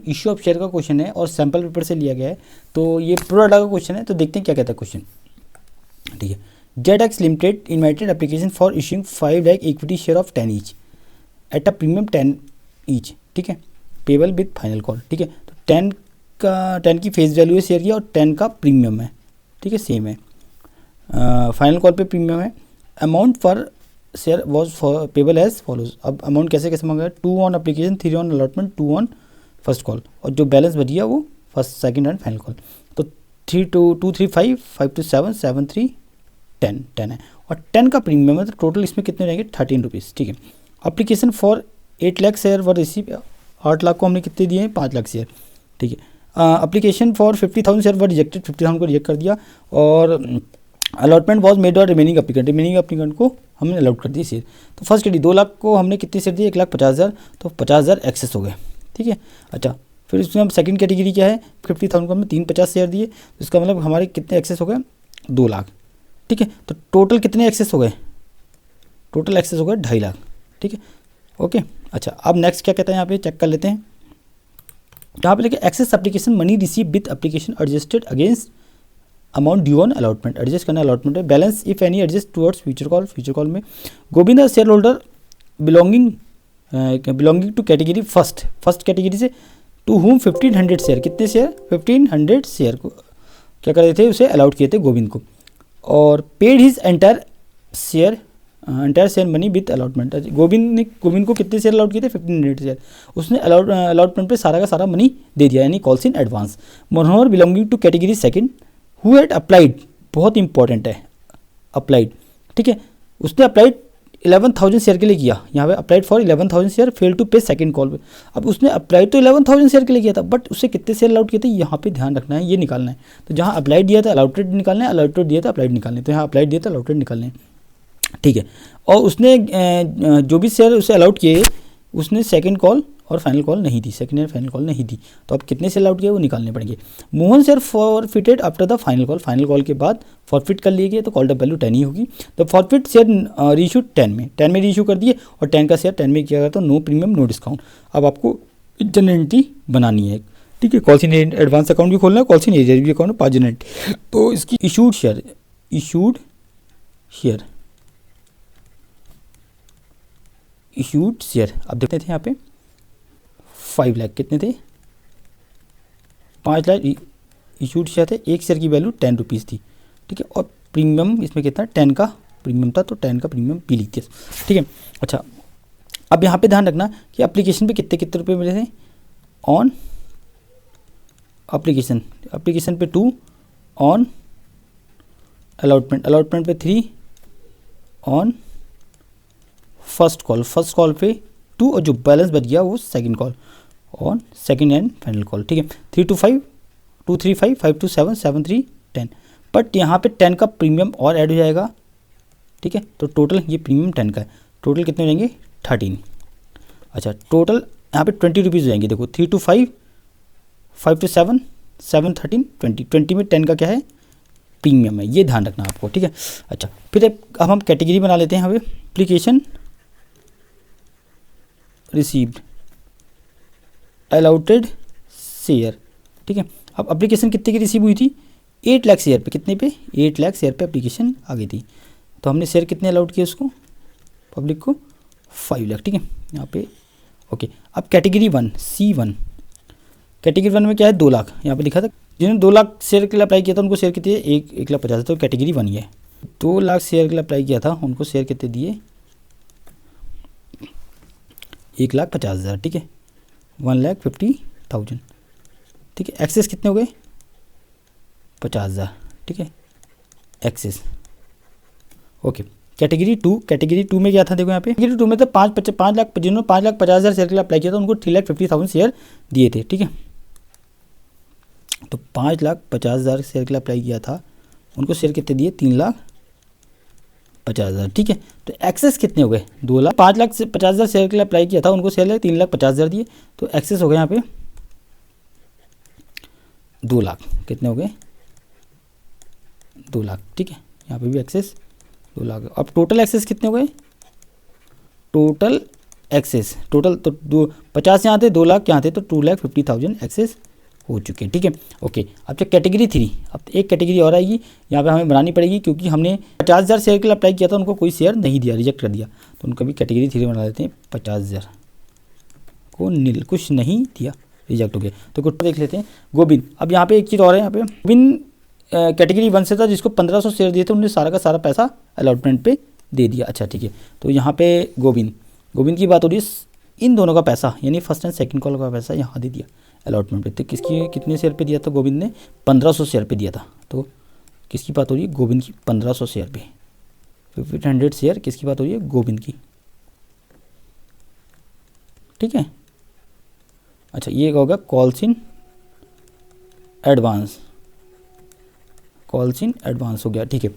Issue of share का question है और सैम्पल पेपर से लिया गया है, तो ये प्रो डाटा का क्वेश्चन है। तो देखते हैं क्या कहता है क्वेश्चन। ठीक है, ZX limited invited application for issuing 5 lakh equity share of 10 each at a premium 10 each. ठीक है, पेबल विद फाइनल कॉल। ठीक है, तो 10 की फेस वैल्यू है शेयर की और 10 का प्रीमियम है। ठीक है, सेम है, फाइनल कॉल पे प्रीमियम है। Amount for share was payable as follows. अब अमाउंट कैसे कैसे मांगा है, 2 on application, 3 on allotment, 2 on first call, और जो बैलेंस बच गया वो first second and final call. तो 3 to 2 3 5 5 to 7 7 3 10 है, और 10 का प्रीमियम है। तो टोटल इसमें कितने रहेंगे, 13 रुपीज़। ठीक है, application for 8 lakh share were receive, 8 lakh को हमने कितने दिए हैं, 5 लाख शेयर। ठीक है, application for 50,000 share were rejected, 50,000 को रिजेक्ट कर दिया, और अलॉटमेंट वॉज मेड और रिमेनिंग एप्लीकेंट को हमने अलॉट कर दी शेयर। तो फर्स्ट कैटेगरी 2 लाख को हमने कितने शेयर दिए, 1,50,000, तो 50,000 एक्सेस हो गए। ठीक है, अच्छा, फिर इसमें हम सेकंड कैटेगरी क्या है, 50,000 को हमने 350 शेयर दिए, तो इसका मतलब हमारे कितने एक्सेस हो गए, 2 लाख। ठीक है, तो टोटल कितने एक्सेस हो गए, टोटल एक्सेस हो गए 2.5 लाख। ठीक है, ओके। अच्छा, अब नेक्स्ट क्या कहता है, यहाँ पे चेक कर लेते हैं। यहाँ पे लिखे excess application money receive with application adjusted against amount due on allotment, adjust करना अलॉटमेंट है, balance if any adjust towards future call में गोविंद share holder belonging to category first category से टू हुम 1500 शेयर, कितने share, 1500 share को क्या कर रहे थे, उसे अलाउट किए थे गोविंद को, और paid his entire share money with allotment. Govind को कितने शेयर अलाउट किए थे, 1500 शेयर, उसने अलॉटमेंट पे सारा का सारा मनी दे दिया, यानी calls in advance. Manohar belonging to category second who had applied, बहुत इंपॉर्टेंट है अप्लाइड। ठीक है, उसने अप्लाइड 11,000 शेयर के लिए किया, यहाँ पे applied for 11,000 share, fail to pay second call पे। अब उसने अप्लाइड तो 11,000 शेयर के लिए किया था, बट उससे कितने शेयर अलाउट किए थे, यहाँ पे ध्यान रखना है, ये निकालना है। तो जहाँ अप्लाइड दिया था अलाउटेड निकालना है, अलाउटेड दिया था अप्लाइड निकालना है, तो यहाँ अप्लाइड दिया था अलाउटेड निकालने हैं। ठीक है, और उसने जो भी शेयर उसे अलाउट किए, उसने सेकंड कॉल और फाइनल कॉल नहीं दी, सेकंड एंड फाइनल कॉल नहीं दी, तो अब कितने शेयर अलाउट किए वो निकालने पड़ेंगे। Mohan share forfeited after the final call के बाद फॉरफिट कर लिए गए, तो कॉल्ड अप वैल्यू 10 ही होगी। तो फॉरफिट शेयर रीइशू 10 में रीइशू कर दिए, और 10 का शेयर 10 में किया गया, तो नो प्रीमियम नो डिस्काउंट। अब आपको जनरेंटी बनानी है। ठीक है, कॉल्स इन एडवांस अकाउंट भी खोलना है, कॉल्स इन एरियर भी अकाउंट में 5 जनरेंटी। तो इसकी इशूड शेयर अब देखते थे यहाँ पे 5 लाख कितने थे, 5 लाख इशूड शेयर थे, एक शेयर की वैल्यू 10 रुपीज़ थी। ठीक है, और प्रीमियम इसमें कितना, 10 का प्रीमियम था, तो 10 का प्रीमियम पी लिखते। ठीक है, अच्छा, अब यहाँ पे ध्यान रखना कि एप्लीकेशन पे कितने कितने रुपये मिले थे, ऑन एप्लीकेशन पे 2, ऑन अलॉटमेंट पे 3, ऑन फर्स्ट कॉल पे 2, और जो बैलेंस बच गया वो second call on second and final call. ठीक है, 3 to 5 2 3 5 5 to 7 7 3 10, बट यहाँ पे 10 का प्रीमियम और ऐड हो जाएगा। ठीक है, तो टोटल ये प्रीमियम 10 का है, टोटल कितने हो जाएंगे, 13। अच्छा, टोटल यहाँ पे 20 रुपीज़ हो जाएंगे। देखो 3 to 5 5 to 7 7 13 20 में 10 का क्या है, प्रीमियम है, ये ध्यान रखना आपको। ठीक है, अच्छा, फिर अब हम कैटेगरी बना लेते हैं। यहाँ पे एप्लीकेशन रिसीव्ड अलॉटेड शेयर। ठीक है, अब एप्लीकेशन कितने की रिसीव हुई थी, 8 लाख शेयर पे, कितने पे, 8 लाख शेयर पे एप्लीकेशन आ गई थी, तो हमने शेयर कितने अलाउट किए उसको, पब्लिक को 5 लाख। ठीक है, यहाँ पे ओके। अब कैटेगरी 1 C1, कैटेगरी 1 में क्या है, 2 लाख, यहाँ पे लिखा था जिन्होंने 2 लाख शेयर के लिए अप्लाई किया था उनको शेयर कितने, 1,50,000, तो कैटेगरी 1 ही है। 2 लाख शेयर के लिए अप्लाई किया था, उनको शेयर कितने दिए, 1,50,000। ठीक है, 1,50,000। ठीक है, एक्सेस कितने हो गए, 50,000। ठीक है, एक्सेस ओके। कैटेगरी 2 में क्या था, देखो यहाँ पे कैटेगरी 2 में तो 5 लाख, जिन्होंने 5,50,000 शेयर के लिए अप्लाई किया था उनको 3,50,000 शेयर दिए थे। ठीक है, तो 5,50,000 शेयर के लिए अप्लाई किया था, उनको शेयर कितने दिए, 3,50,000। ठीक है, तो एक्सेस कितने हो गए, 2 लाख। 5,50,000 शेयर के लिए अप्लाई किया था, उनको शेयर 3,50,000 दिए, तो एक्सेस हो गए यहाँ पे 2 लाख, कितने हो गए, 2 लाख। ठीक है, यहाँ पे भी एक्सेस 2 लाख। अब टोटल एक्सेस कितने हो गए, टोटल एक्सेस टोटल, तो 50 यहाँ थे, 2 लाख यहाँ थे, तो 2,50,000 एक्सेस हो चुके, ठीक है। ओके, अब जो कैटेगरी 3, अब एक कैटेगरी और आएगी, यहाँ पे हमें बनानी पड़ेगी क्योंकि हमने 50,000 शेयर के लिए अप्लाई किया था, उनको कोई शेयर नहीं दिया, रिजेक्ट कर दिया, तो उनका भी कैटेगरी 3 बना देते हैं। 50,000 को नील, कुछ नहीं दिया, रिजेक्ट हो गया, तो कुछ देख लेते हैं। गोविंद, अब यहाँ पे एक चीज़ और है, यहाँ पे गोविंद कैटेगरी 1 से था, जिसको 1500 शेयर दिए थे, उन्होंने सारा का सारा पैसा अलॉटमेंट पे दे दिया। अच्छा ठीक है, तो यहाँ पे गोविंद की बात हो रही है, इन दोनों का पैसा यानी फर्स्ट एंड सेकंड कॉल का पैसा यहाँ दे दिया अलॉटमेंट पे। तो किसकी कितने शेयर पे दिया था गोविंद ने? 1500 शेयर पे दिया था। तो किसकी बात हो रही है? गोविंद की 1500 शेयर पे, 1500 शेयर किसकी बात हो रही है? गोविंद की, ठीक है। अच्छा, ये होगा calls in advance, calls in advance हो गया, ठीक है।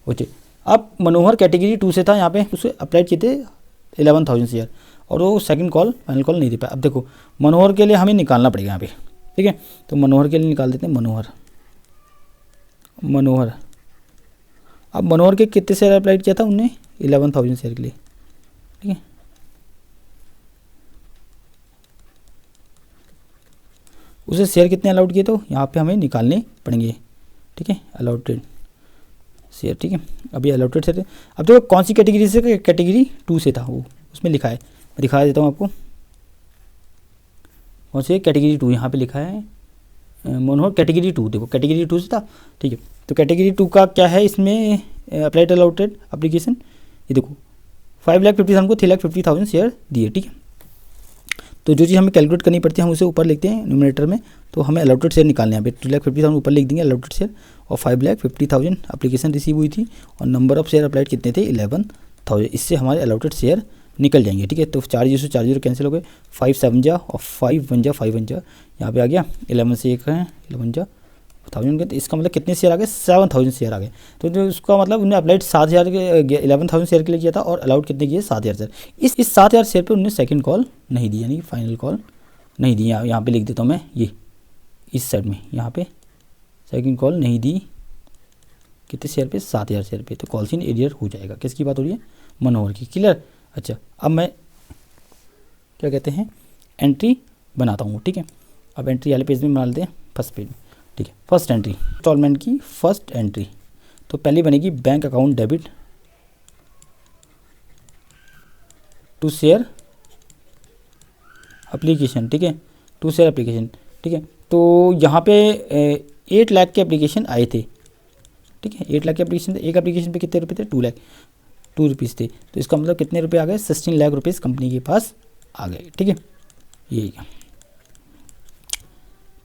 ओके, अब मनोहर कैटेगरी 2 से था, यहाँ पे उसे अप्लाई किए थे 11,000 शेयर, और वो सेकंड कॉल फाइनल कॉल नहीं दे पाया। अब देखो मनोहर के लिए हमें निकालना पड़ेगा यहाँ पे, ठीक है। तो मनोहर के लिए निकाल देते हैं, मनोहर। अब मनोहर के कितने शेयर अप्लाई किया था उनने? 11,000 शेयर के लिए, ठीक है। उसे शेयर कितने अलाउड किए, तो यहाँ पे हमें निकालने पड़ेंगे, ठीक है। अलॉटेड शेयर, ठीक है। अब ये अलॉटेड शेयर, अब देखो कौन सी कैटेगरी से? कैटेगरी 2 से था वो, उसमें लिखा है, मैं दिखा देता हूँ आपको कौन सी कैटेगरी 2, यहाँ पे लिखा है मनोहर कैटेगरी 2, देखो कैटेगरी 2 से था, ठीक है। तो कैटेगरी 2 का क्या है इसमें? अप्लाइड अलॉटेड एप्लीकेशन, ये देखो 5,50,000 को 3,50,000 शेयर दिए, ठीक है। तो जो चीज़ हमें कैलकुलेट करनी पड़ती है हम उसे ऊपर लिखते हैं न्यूमरेटर में, तो हमें अलॉटेड शेयर निकालने हैं। यहाँ पे 2,50,000 ऊपर लिख देंगे अलॉटेड शेयर, और 5,50,000 एप्लीकेशन रिसीव हुई थी, और नंबर ऑफ शेयर अप्लाइड कितने थे? 11,000। इससे हमारे अलॉटेड शेयर निकल जाएंगे, ठीक है। तो 4 0 से 4 0 कैंसिल हो गए, 5 7 जा और 5 1 जा 5 1 जा, यहाँ पे आ गया 11 से 1 है 11 जा 1000 के, तो इसका मतलब कितने शेयर आ गए? 7,000 शेयर आ गए। तो जो उसका मतलब उन्होंने अप्लाइड 7,000 के 11,000 शेयर के लिए किया था, और अलाउड कितने किए? 7,000 शेयर। इस 7,000 शेयर पे उन्होंने सेकंड कॉल नहीं दी, यानी फाइनल कॉल नहीं दी। यहाँ पे लिख देता हूँ मैं, ये इस साइड में यहाँ पे सेकंड कॉल नहीं दी, कितने शेयर पे? 7,000 शेयर पे। तो कॉल्स इन एरियर हो जाएगा। किसकी बात हो रही है? मनोहर की, क्लियर। अच्छा, अब मैं क्या कहते हैं एंट्री बनाता हूँ, ठीक है। अब एंट्री वाले पेज में बना लेते हैं, फर्स्ट पेज में, ठीक है। फर्स्ट एंट्री इंस्टॉलमेंट की फर्स्ट एंट्री, तो पहली बनेगी bank account debit to share application, ठीक है, टू शेयर एप्लीकेशन, ठीक है। तो यहाँ पे 8 लाख के एप्लीकेशन आए थे, ठीक है। 8 लाख के एप्लीकेशन, एक एप्लीकेशन पे कितने रुपए थे? 2 लाख, 2 रुपीज़ थे। तो इसका मतलब कितने रुपए आ गए? 16 लाख रुपीज़ कंपनी के पास आ गए, ठीक है। यही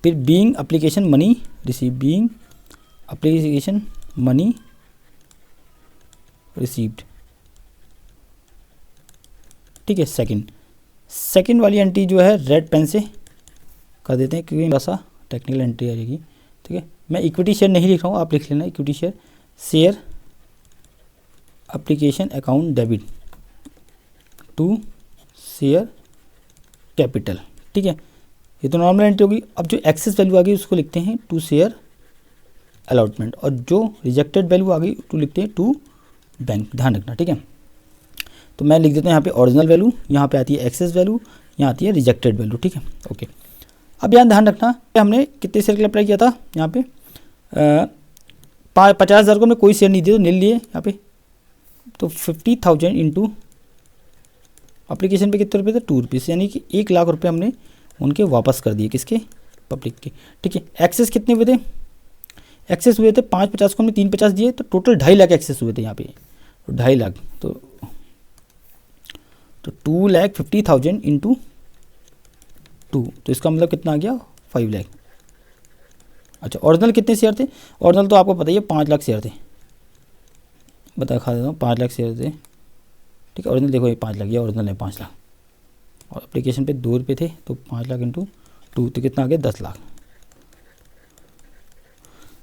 फिर being application money receive, being application money received, ठीक है। सेकंड वाली एंट्री जो है रेड पेन से कर देते हैं, क्योंकि थोड़ा सा टेक्निकल एंट्री आएगी, ठीक है। मैं इक्विटी शेयर नहीं लिख रहा हूँ, आप लिख लेना equity share application account debit to share capital, ठीक है। ये तो नॉर्मल एंट्री होगी। अब जो एक्सेस वैल्यू आ गई उसको लिखते हैं टू शेयर अलॉटमेंट, और जो रिजेक्टेड वैल्यू आ गई तो लिखते हैं टू बैंक, ध्यान रखना, ठीक है। तो मैं लिख देता हूँ यहाँ पे ओरिजिनल वैल्यू, यहाँ पे आती है एक्सेस वैल्यू, यहाँ आती है रिजेक्टेड वैल्यू, ठीक है। ओके, अब यहाँ ध्यान रखना हमने कितने शेयर के लिए अप्लाई किया था? यहाँ पे 50,000 को हमने कोई शेयर नहीं दिए, तो नील लिए यहाँ पे। तो 50,000 इंटू एप्लीकेशन पे कितने रुपये थे? 2 रुपीज़, यानी कि 1 लाख रुपये हमने उनके वापस कर दिए, किसके? पब्लिक के, ठीक है। एक्सेस कितने हुए थे? एक्सेस हुए थे 550 को हमने 350 दिए, तो टोटल 2.5 लाख एक्सेस हुए थे यहाँ पे, 2.5 लाख। तो 2,50,000 इंटू 2, तो इसका मतलब कितना आ गया? 5 लाख। अच्छा, ओरिजिनल कितने शेयर थे? ओरिजिनल तो आपको पता ही है 5 लाख शेयर थे, बता खा देता हूँ, 5 लाख शेयर थे, ठीक है। ओरिजिनल देखो ये 5 लाख, ये ओरिजिनल है 5 लाख, और एप्लीकेशन पे 2 रुपये थे, तो 5 लाख इंटू 2, तो कितना आ गया? 10 लाख।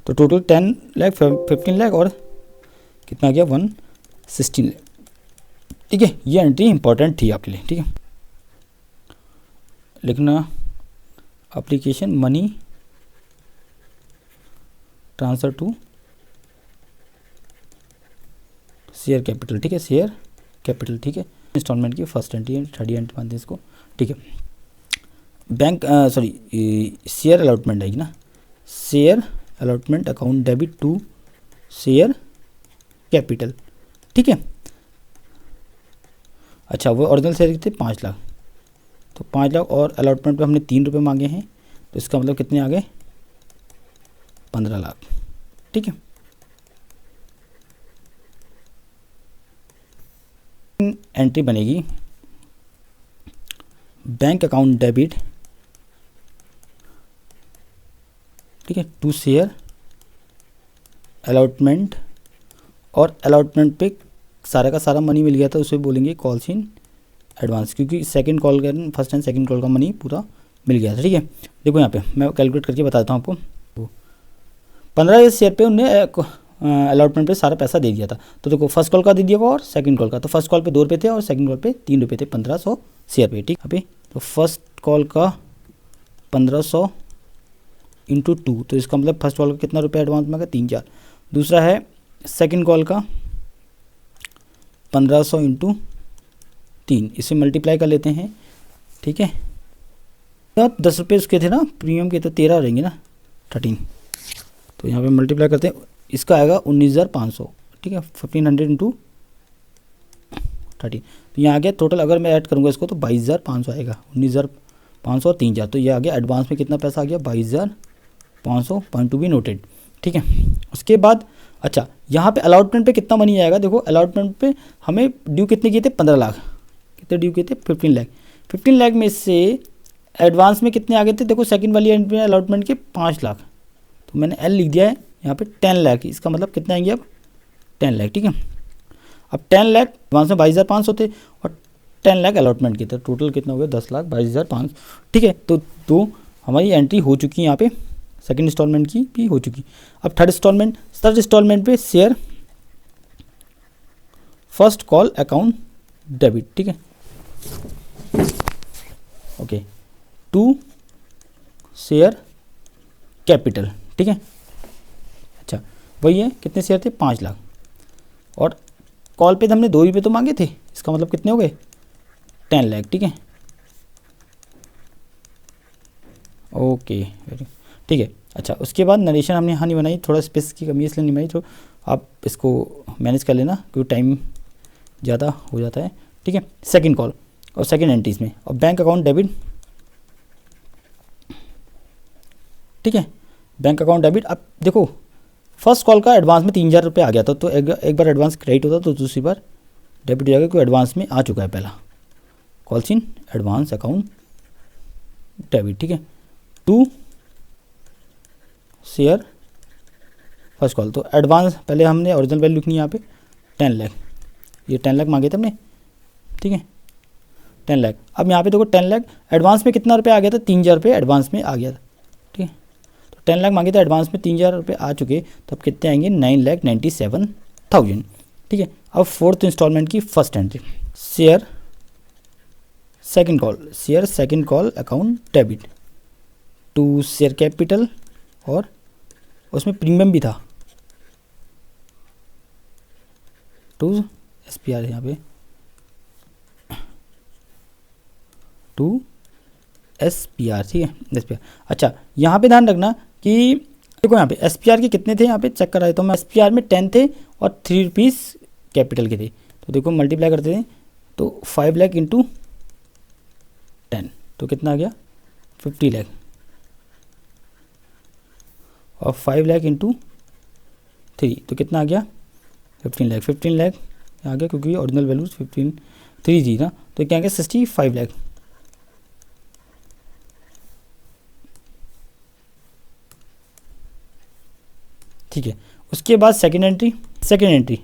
तो टोटल 10 लाख 15 लाख, और कितना आ गया? 116 लाख, ठीक है। ये एंट्री इंपॉर्टेंट थी आपके लिए, ठीक है। लिखना application money transfer to share capital, ठीक है, शेयर कैपिटल, ठीक है। इंस्टॉलमेंट की फर्स्ट एंट्री है, 30 एंट्री मानते हैं इसको, ठीक है। बैंक शेयर अलॉटमेंट आएगी ना, share allotment account debit to share capital, ठीक है। अच्छा, वो ओरिजिनल शेयर कितने 5 लाख, तो 5 लाख और अलॉटमेंट पे हमने 3 रुपये मांगे हैं, तो इसका मतलब कितने आ गए 15 लाख, ठीक है। एंट्री बनेगी बैंक अकाउंट डेबिट, ठीक है, टू शेयर अलॉटमेंट, और अलॉटमेंट पे सारा का सारा मनी मिल गया था, उसे बोलेंगे कॉल्स इन एडवांस, क्योंकि सेकंड कॉल का फर्स्ट एंड सेकंड कॉल का मनी पूरा मिल गया था, ठीक है। देखो यहाँ पे मैं कैलकुलेट करके बताता हूँ आपको। 15 शेयर पे उनने अलॉटमेंट पे सारा पैसा दे दिया था, तो देखो फर्स्ट कॉल का दे दिया और सेकंड कॉल का, तो फर्स्ट कॉल पे 2 रुपये थे और सेकंड कॉल पे 3 रुपये थे, 1500 शेयर पे, ठीक है। तो फर्स्ट कॉल का 1500 इंटू 2, तो इसका मतलब फर्स्ट कॉल का कितना रुपये एडवांस में, 3-4। दूसरा है सेकंड कॉल का 1500 इंटू 3, इसे मल्टीप्लाई कर लेते हैं, ठीक है। तो 10 रुपये उसके थे ना प्रीमियम के, तो 13 रहेंगे ना 13, तो यहाँ पे मल्टीप्लाई करते हैं, इसका आएगा 19,500, ठीक है। 1500 इंटू 30, तो यहाँ आ गया टोटल, अगर मैं ऐड करूँगा इसको तो 22,500 आएगा, 19,500 और 3,000, तो ये आ गया एडवांस में कितना पैसा आ गया 22,500, पॉइंट टू बी नोटेड, ठीक है। उसके बाद अच्छा, यहाँ पे अलॉटमेंट पे कितना मनी आएगा, देखो अलॉटमेंट पे हमें ड्यू कितने किए थे 15 लाख, कितने ड्यू किए थे 15 लाख, 15 लाख में से एडवांस में कितने आ गए थे, देखो सेकंड वाली एंट्री में अलॉटमेंट के 5 लाख, तो मैंने एल लिख दिया है यहाँ पे 10 लाख, इसका मतलब कितना आएंगे अब 10 लाख, ठीक है। अब 10 लाख एडवांस में 22,500 थे और 10 लाख अलॉटमेंट के थे, टोटल कितना हो गया 10,22,500, ठीक है। तो हमारी एंट्री हो चुकी है यहाँ पे, सेकंड इंस्टॉलमेंट की भी हो चुकी। अब थर्ड इंस्टॉलमेंट पे share first call account debit, ठीक है, ओके, टू शेयर कैपिटल, ठीक है। अच्छा, वही है, कितने शेयर थे 5 लाख, और कॉल पे हमने 2 रुपये तो मांगे थे, इसका मतलब कितने हो गए 10 लाख, ठीक है, ओके, ठीक है। अच्छा, उसके बाद नरेशन हमने यहाँ नहीं बनाई, थोड़ा स्पेस की कमी है इसलिए नहीं बनाई, तो आप इसको मैनेज कर लेना क्योंकि टाइम ज़्यादा हो जाता है, ठीक है। सेकंड कॉल और सेकंड एंट्रीज में, और बैंक अकाउंट डेबिट, ठीक है, बैंक अकाउंट डेबिट। अब देखो फर्स्ट कॉल का एडवांस में 3,000 रुपये आ गया था, तो एक बार एडवांस क्रेडिट होता तो दूसरी बार डेबिट हो जाएगा, क्योंकि एडवांस में आ चुका है पहला, calls in advance account debit, ठीक है, टू शेयर फर्स्ट कॉल, तो एडवांस पहले हमने ओरिजिनल वैल्यू लिखनी है यहाँ पे 10 लाख, ये 10 लाख मांगे थे हमने, ठीक है, 10 लाख। अब यहाँ पे देखो 10 लाख एडवांस में कितना रुपये आ गया था 3,000 रुपये एडवांस में आ गया था, ठीक है, तो 10 लाख मांगे थे एडवांस में 3,000 रुपये आ चुके, तो अब कितने आएंगे 9,97,000, ठीक है। अब फोर्थ इंस्टॉलमेंट की first entry, share second call account debit to share capital, और उसमें प्रीमियम भी था, टू SPR, यहाँ पे टू SPR, ठीक है, SPR। अच्छा, यहाँ पे ध्यान रखना कि देखो यहाँ पे SPR के कितने थे, यहाँ पे चेक कराए तो मैं SPR में 10 थे और 3 रुपीज़ कैपिटल के थे, तो देखो मल्टीप्लाई करते थे तो 5 लाख इंटू 10, तो कितना आ गया 50 लाख, और 5 लाख इंटू 3 तो कितना आ गया 15 लाख, 15 लाख आ गया, क्योंकि ओरिजिनल वैल्यू 3 थी ना, तो क्या आ गया 65 लाख, ठीक है। उसके बाद सेकंड एंट्री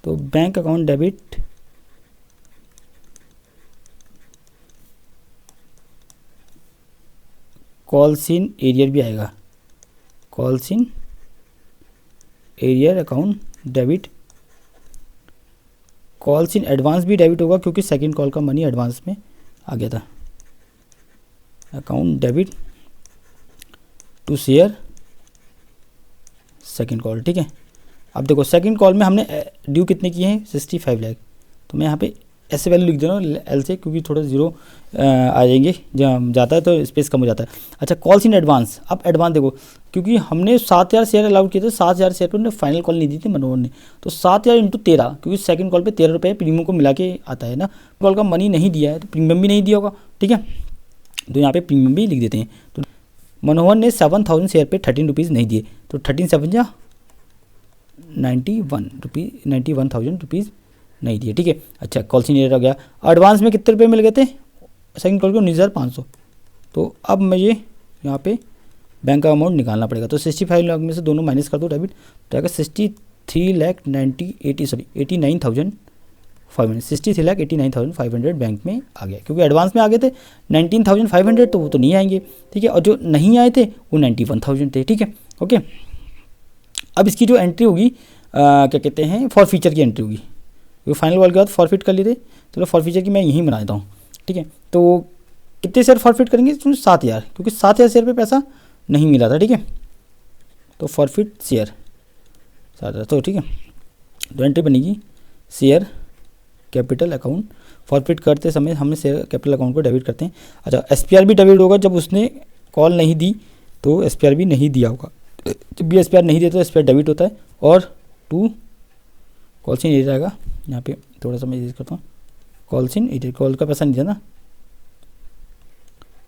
तो bank account debit calls in arrear भी आएगा, calls in arrear account debit, calls in advance भी डेबिट होगा क्योंकि सेकंड कॉल का मनी एडवांस में आ गया था, account debit to share second call, ठीक है। अब देखो सेकंड कॉल में हमने ड्यू कितने किए हैं 65 लाख, तो मैं यहाँ पे ऐसे वैल्यू लिख दे रहा हूँ एल से, क्योंकि थोड़ा जीरो आ जाएंगे जब जाता है तो स्पेस कम हो जाता है। अच्छा, कॉल्स इन एडवांस। अब एडवांस देखो, क्योंकि हमने 7,000 शेयर अलाउड किए थे, 7,000 शेयर पर उन्होंने फाइनल कॉल नहीं दी थी मनोहर ने, तो 7,000 इंटू 13, क्योंकि सेकंड कॉल पे 13 रुपये प्रीमियम को मिला के आता है ना, कॉल का मनी नहीं दिया है तो प्रीमियम भी नहीं दिया होगा, ठीक है, तो यहाँ पे प्रीमियम भी लिख देते हैं। तो मनोहर ने 7,000 शेयर पे 13 रुपीज़ नहीं दिए, तो 13 7 जा 91,000 रुपीज़ नहीं दिए, ठीक है। अच्छा, कॉल सीनियर हो गया। एडवांस में कितने रुपए मिल गए थे सेकंड कॉल को? 19,500। तो अब मुझे यहाँ पे बैंक का अमाउंट निकालना पड़ेगा, तो 65 लाख में से दोनों माइनस कर दो डेबिट, तो आएगा 63,89,500 बैंक में आ गया, क्योंकि एडवांस में आ गए थे 19,500, तो वो तो नहीं आएंगे, ठीक है, और जो नहीं आए थे वो 91,000 थे, ठीक है, ओके। अब इसकी जो एंट्री होगी क्या कहते हैं, फॉर फीचर की एंट्री होगी, क्योंकि फाइनल कॉल के बाद फॉरफिट कर लिए थे, चलो फॉर फीचर की मैं यहीं बना देता हूँ, ठीक है। तो कितने शेयर फॉरफिट करेंगे? 7,000, क्योंकि 7,000 शेयर पे पैसा नहीं मिला था, ठीक है, तो फॉरफिट शेयर 7,000, तो ठीक है, तो एंट्री बनेगी शेयर कैपिटल अकाउंट। फॉरफिट करते समय हम शेयर कैपिटल अकाउंट को डेबिट करते हैं। अच्छा, एसपीआर भी डेबिट होगा, जब उसने कॉल नहीं दी तो एसपीआर भी नहीं दिया होगा, जब भी एसपीआर नहीं देता तो एसपीआर डेबिट होता है, और टू कॉल इन एरिया आएगा, यहाँ पे थोड़ा सा मैं यूज करता हूँ, कॉल्स इन एरिया, कॉल का पैसा नहीं दिया ना,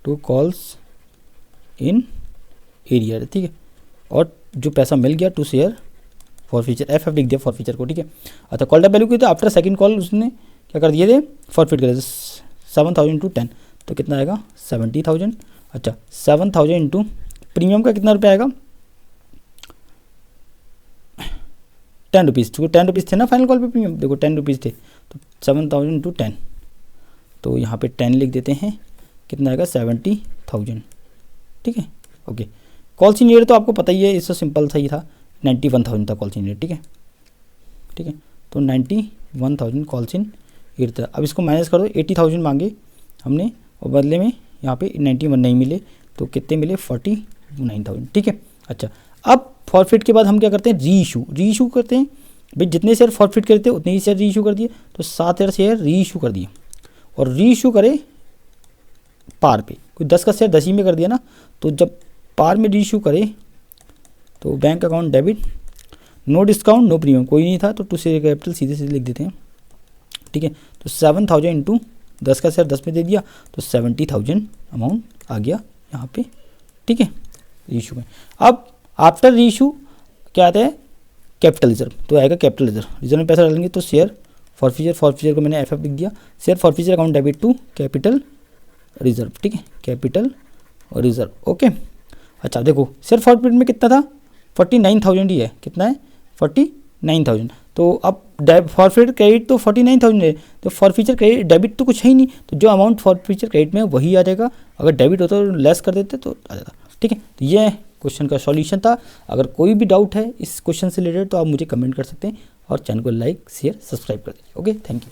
टू कॉल्स इन एरिया, ठीक है, और जो पैसा मिल गया to share forfeiture, F लिख दिया फॉर फीचर को, ठीक है। अच्छा, कॉल टाइप वैल्यू की तो आफ्टर सेकंड कॉल उसने क्या कर दिए थे, फॉरफिट कर दिया 7,000 इंटू 10, तो कितना आएगा 70,000। अच्छा, 7,000 इंटू प्रीमियम का कितना रुपया आएगा 10 रुपीज़, क्योंकि 10 रुपीज़ थे ना फाइनल कॉल पे प्रीमियम, देखो 10 रुपीज़ थे, तो 7,000 इंटू 10, तो यहाँ पे 10 लिख देते हैं, कितना आएगा 70,000, ठीक है, ओके। कॉल सीनियर तो आपको पता ही है, इससे सिंपल सा ही था, 91,000 था कॉल सीनियर, ठीक है, ठीक है, तो 91,000 कॉल सीनियर था। अब इसको माइनस कर दो, 80,000 मांगे हमने और बदले में यहाँ पे 91 नहीं मिले, तो कितने मिले 49,000, ठीक है। अच्छा, अब फॉरफिट के बाद हम क्या करते हैं, री इशू करते हैं भाई, जितने शेयर फॉरफिट करते हैं उतने ही शेयर री इशू कर दिए, तो 7,000 शेयर री इशू कर दिए, और री इशू करे पार पे, कोई 10 का शेयर 10 ही में कर दिया ना, तो जब पार में री इशू करे तो bank account debit, no discount no premium, कोई नहीं था, तो टू शेयर कैपिटल सीधे सीधे लिख देते हैं, ठीक है। तो 7,000 इंटू 10 का शेयर 10 में दे दिया, तो 70,000 अमाउंट आ गया यहाँ पे, ठीक है, री इशू में। अब आफ्टर री इशू क्या आता है, कैपिटल रिजर्व, तो आएगा कैपिटल रिजर्व में पैसा डालेंगे, तो शेयर फॉरफिचर को मैंने एफ लिख दिया, share forfeiture account debit to capital reserve, ठीक है, कैपिटल रिजर्व, ओके। अच्छा, देखो शेयर फॉरफिट में कितना था 49,000 ही है, कितना है 49,000, तो अब फॉरफिट क्रेडिट तो 49,000 है, तो फॉरफिचर क्रेडिट डेबिट तो कुछ है ही नहीं, तो जो अमाउंट फॉरफिचर क्रेडिट में वही आ जाएगा, अगर डेबिट होता तो लेस कर देते तो आ जाता, ठीक है। तो ये क्वेश्चन का सॉल्यूशन था। अगर कोई भी डाउट है इस क्वेश्चन से रिलेटेड तो आप मुझे कमेंट कर सकते हैं, और चैनल को लाइक शेयर सब्सक्राइब कर दीजिए, ओके, थैंक यू।